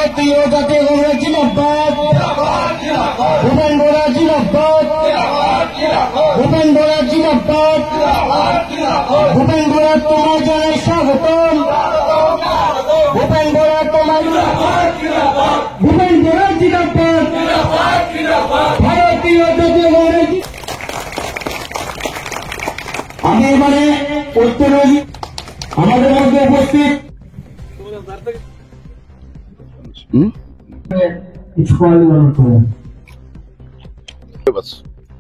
ভারতীয় জাতীয় কংগ্রেস জিন্দাবাদ, ভূপেন বোরা জিন্দাবাদ, ভূপেন বোরা জিন্দাবাদ, ভূপেন বোরা তোমার জানাই স্বাগতম, ভূপেন বোরা তোমার, ভূপেন বোরা জিন্দাবাদ, ভারতীয় জাতীয় কংগ্রেস। আমি এবারে উত্তরী আমাদের মধ্যে উপস্থিত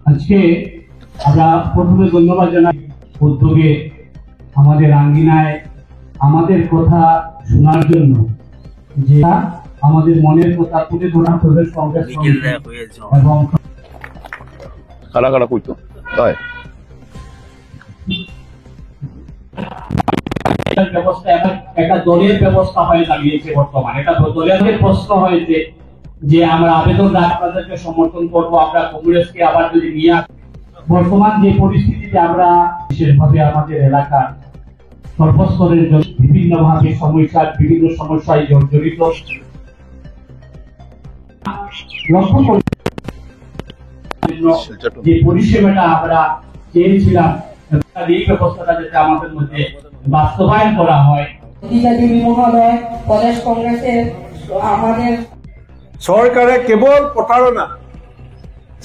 আজকে আমরা প্রথমে ধন্যবাদ জানাই উদ্যোগে আমাদের আঙ্গিনায় আমাদের কথা শোনার জন্য, যে আমাদের মনের কথা তুলে ধরা প্রদেশ কংগ্রেস এবং কারা কারা কইতো তাই ব্যবস্থা একটা দলের ব্যবস্থা হয়ে দাঁড়িয়েছে। বর্তমানে একটা দলের প্রশ্ন হয়েছে যে আমরা আবেদন আপনাদেরকে সমর্থন করব, আমরা কংগ্রেসকে আবার যদি নিয়ে বর্তমান যে পরিস্থিতিতে আমরা বিশেষভাবে আমাদের এলাকার সর্বস্তরের বিভিন্নভাবে বিভিন্ন সমস্যায় জড়িত লক্ষ্য করে যে পরিষেবাটা আমরা চেয়েছিলাম এই ব্যবস্থাটা যাতে আমাদের মধ্যে বাস্তবায়ন করা হয়। মহোদয় প্রদেশ কংগ্রেসের আমাদের চৰকাৰে কেৱল প্ৰতাৰণা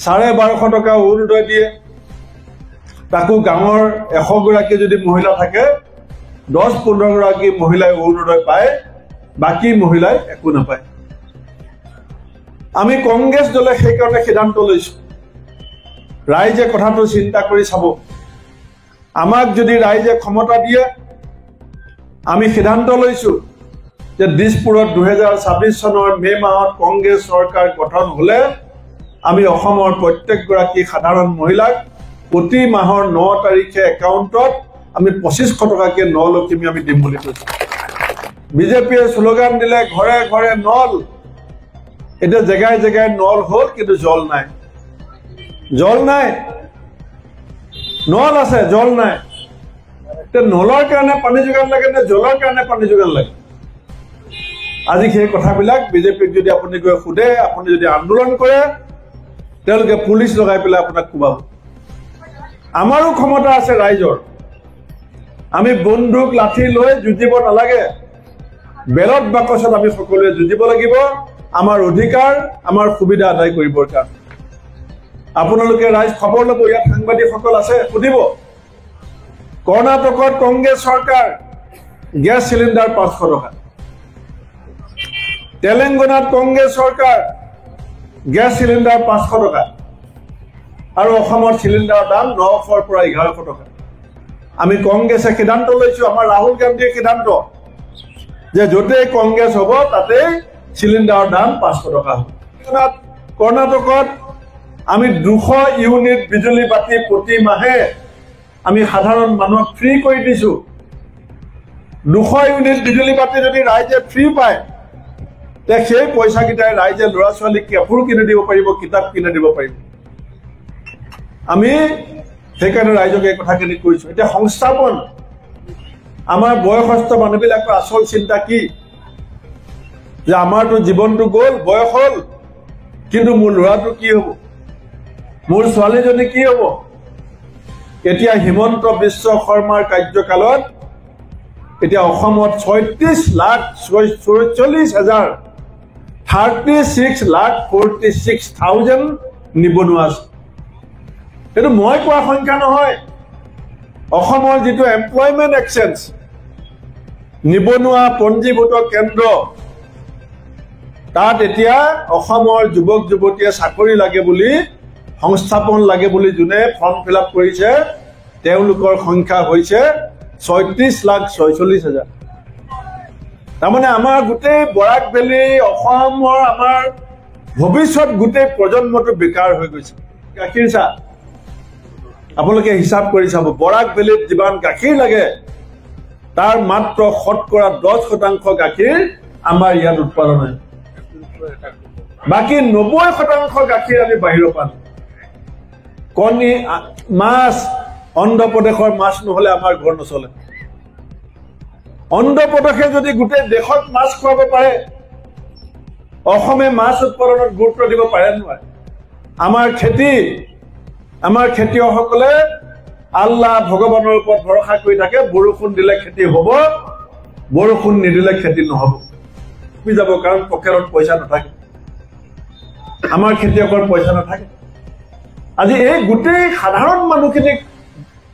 1250 টকা অৰুণোদয় দিয়ে, তাকো গাঁৱৰ 100 গৰাকী যদি মহিলা থাকে 10-15 গৰাকী মহিলাই অৰুণোদয় পায়, বাকী মহিলাই একো নাপায়। আমি কংগ্ৰেছ দলে সেইকাৰণে সিদ্ধান্ত লৈছো, ৰাইজে কথাটো চিন্তা কৰি চাব। আমাক যদি ৰাইজে ক্ষমতা দিয়ে, আমি সিদ্ধান্ত লৈছো যে দিছপুৰত 2026 চনৰ মে মাহত কংগ্ৰেছ চৰকাৰ গঠন হলে আমি অসমৰ প্ৰত্যেকগৰাকী সাধাৰণ মহিলাক প্ৰতি মাহৰ 9 তাৰিখে একাউণ্টত আমি 2500 টকাকে নলখিমী আমি দিম বুলি কৈছো। বিজেপিয়ে শ্লোগান দিলে ঘৰে ঘৰে নল, এতিয়া জেগাই জেগাই নল হ'ল, কিন্তু জল নাই। জল নাই, নল আছে, জল নাই। নলৰ কাৰণে পানী যোগান লাগে নে জলৰ কাৰণে পানী যোগান লাগে? আজি সেই কথাবিলাক বিজেপিক যদি আপুনি গৈ সোধে, আপুনি যদি আন্দোলন কৰে, তেওঁলোকে পুলিচ লগাই পেলাই আপোনাক কোবাব। আমাৰো ক্ষমতা আছে ৰাইজৰ, আমি বন্দুক লাঠি লৈ যুঁজিব নালাগে, বেলত বাকচত আমি সকলোৱে যুঁজিব লাগিব আমাৰ অধিকাৰ, আমাৰ সুবিধা আদায় কৰিবৰ কাৰণে। আপোনালোকে ৰাইজ খবৰ ল'ব, ইয়াত সাংবাদিকসকল আছে, সুধিব। কৰ্ণাটকত কংগ্ৰেছ চৰকাৰ গেছ চিলিণ্ডাৰ 500 টকা, তেলেংগানাত কংগ্ৰেছ চৰকাৰ গেছ চিলিণ্ডাৰ 500 টকা, আৰু অসমত চিলিণ্ডাৰৰ দাম 900ৰ পৰা 1100 টকা। আমি কংগ্ৰেছে সিদ্ধান্ত লৈছো, আমাৰ ৰাহুল গান্ধীৰ সিদ্ধান্ত, যে য'তেই কংগ্ৰেছ হ'ব তাতেই চিলিণ্ডাৰৰ দাম 500 টকা হ'ব। কৰ্ণাটকত আমি 200 ইউনিট বিজুলী বাতি প্ৰতি মাহে আমি সাধাৰণ মানুহক ফ্ৰী কৰি দিছো। 200 ইউনিট বিজুলী বাতি যদি ৰাইজে ফ্ৰী পায়, তে সেই পইচাকেইটাই ৰাইজে ল'ৰা ছোৱালীক কাপোৰ কিনি দিব পাৰিব, কিতাপ কিনি দিব পাৰিব। আমি সেইকাৰণে ৰাইজক এই কথাখিনি কৈছো। এতিয়া সংস্থাপন, আমাৰ বয়সস্থ মানুহবিলাকৰ আচল চিন্তা কি, যে আমাৰতো জীৱনটো গ'ল, বয়স হ'ল, কিন্তু মোৰ ল'ৰাটো কি হ'ব, মোৰ ছোৱালীজনী কি হ'ব? এতিয়া হিমন্ত বিশ্ব শৰ্মাৰ কাৰ্যকালত এতিয়া অসমত 36,46,000 36,46,000 নিবনুৱা আছে। এইটো মই কোৱা সংখ্যা নহয়, অসমৰ যিটো এমপ্লয়মেণ্ট এক্সচেঞ্জ নিবনুৱা পঞ্জীভূত কেন্দ্ৰ, তাত এতিয়া অসমৰ যুৱক যুৱতীয়ে চাকৰি লাগে বুলি, সংস্থাপন লাগে বুলি যোনে ফৰ্ম ফিল আপ কৰিছে, তেওঁলোকৰ সংখ্যা হৈছে 36,46,000। তাৰমানে আমাৰ গোটেই বৰাক ভেলী, অসমৰ আমাৰ ভৱিষ্যত গোটেই প্ৰজন্মটো বেকাৰ হৈ গৈছে। গাখীৰ চাহ আপোনালোকে হিচাপ কৰি চাব, বৰাক ভেলীত যিমান গাখীৰ লাগে তাৰ মাত্ৰ 10% গাখীৰ আমাৰ ইয়াত উৎপাদন হয়, বাকী 90% গাখীৰ আমি বাহিৰৰ পৰা। কণী, মাছ, অন্ধ্ৰপ্ৰদেশৰ মাছ নহলে আমাৰ ঘৰ নচলে। অন্ধ্ৰপ্ৰদেশে যদি গোটেই দেশত মাছ খুৱাব পাৰে, অসমে মাছ উৎপাদনত গুৰুত্ব দিব পাৰে নোৱাৰে? আমাৰ খেতিয়কসকলে আল্লাহ ভগৱানৰ ওপৰত ভৰসা কৰি থাকে, বৰষুণ দিলে খেতি হ'ব, বৰষুণ নিদিলে খেতি নহ'ব, ডুবি যাব, কাৰণ পকেটত পইচা নাথাকে, আমাৰ খেতিয়কৰ পইচা নাথাকে। আজি এই গোটেই সাধাৰণ মানুহখিনিক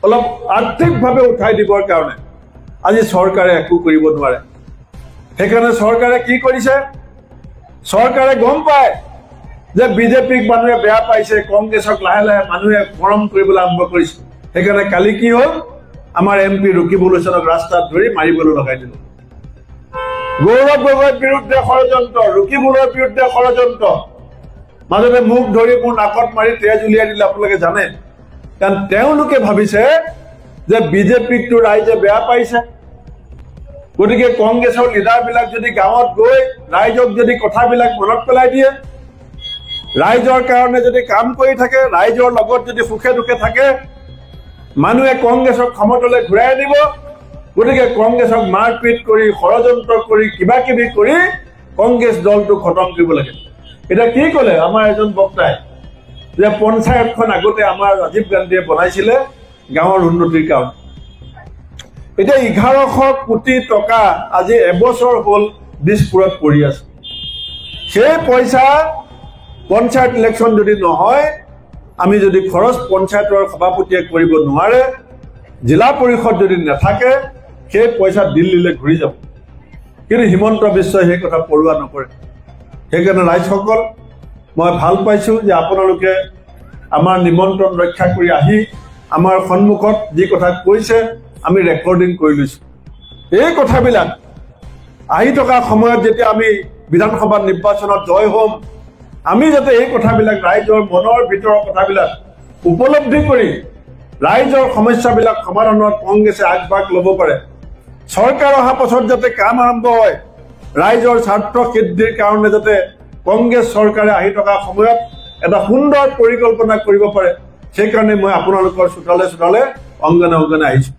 অলপ আৰ্থিকভাৱে উঠাই দিবৰ কাৰণে আজি চৰকাৰে একো কৰিব নোৱাৰে। সেইকাৰণে চৰকাৰে কি কৰিছে? চৰকাৰে গম পায় যে বিজেপিক মানুহে বেয়া পাইছে, কংগ্ৰেছক লাহে লাহে মানুহে মৰম কৰিবলৈ আৰম্ভ কৰিছে। সেইকাৰণে কালি কি হ'ল? আমাৰ MP ৰকিবুল হুছেইনক ৰাস্তাত ধৰি মাৰিবলৈ লগাই দিলে। গৌৰৱ গগৈৰ বিৰুদ্ধে ষড়যন্ত্ৰ, ৰকিবুলৰ বিৰুদ্ধে ষড়যন্ত্ৰ, মাজতে মুখ ধৰি মোৰ নাকত মাৰি তেজ উলিয়াই দিলে আপোনালোকে জানে। কাৰণ তেওঁলোকে ভাবিছে যে বিজেপিকটো ৰাইজে বেয়া পাইছে, গতিকে কংগ্ৰেছৰ লিডাৰবিলাক যদি গাঁৱত গৈ ৰাইজক যদি কথাবিলাক মনত পেলাই দিয়ে, ৰাইজৰ কাৰণে যদি কাম কৰি থাকে, ৰাইজৰ লগত যদি সুখে দুখে থাকে, মানুহে কংগ্ৰেছক ক্ষমতালৈ ঘূৰাই আনিব। গতিকে কংগ্ৰেছক মাৰপিট কৰি, ষড়যন্ত্ৰ কৰি, কিবা কিবি কৰি কংগ্ৰেছ দলটো খতম কৰিব লাগে। এতিয়া কি ক'লে আমাৰ এজন বক্তাই? যে পঞ্চায়তখন আগতে আমাৰ ৰাজীৱ গান্ধীয়ে বনাইছিলে গাঁৱৰ উন্নতিৰ কাৰণে। এতিয়া 1100 কোটি টকা আজি এবছৰ হ'ল দিছপুৰত পৰি আছে। সেই পইচা পঞ্চায়ত ইলেকশ্যন যদি নহয়, আমি যদি খৰচ পঞ্চায়তৰ সভাপতিয়ে কৰিব নোৱাৰে, জিলা পৰিষদ যদি নাথাকে, সেই পইচা দিল্লীলৈ ঘূৰি যাব। কিন্তু হিমন্ত বিশ্বই সেই কথা পৰোৱা নকৰে। সেইকাৰণে ৰাইজসকল, মই ভাল পাইছোঁ যে আপোনালোকে আমাৰ নিমন্ত্ৰণ ৰক্ষা কৰি আহি আমাৰ সন্মুখত যি কথা কৈছে আমি ৰেকৰ্ডিং কৰি লৈছোঁ। এই কথাবিলাক আহি থকা সময়ত যেতিয়া আমি বিধানসভা নিৰ্বাচনত জয় হ'ম, আমি যাতে এই কথাবিলাক ৰাইজৰ মনৰ ভিতৰৰ কথাবিলাক উপলব্ধি কৰি ৰাইজৰ সমস্যাবিলাক সমাধানত কংগ্ৰেছে আগভাগ ল'ব পাৰে। চৰকাৰ অহা পাছত যাতে কাম আৰম্ভ হয়, ৰাইজৰ স্বাৰ্থ সিদ্ধিৰ কাৰণে যাতে কংগ্ৰেছ চৰকাৰে আহি থকা সময়ত এটা সুন্দৰ পৰিকল্পনা কৰিব পাৰে, সেইকাৰণে মই আপোনালোকৰ চোতালে চোতালে অংগনে অংগনে আহিছোঁ।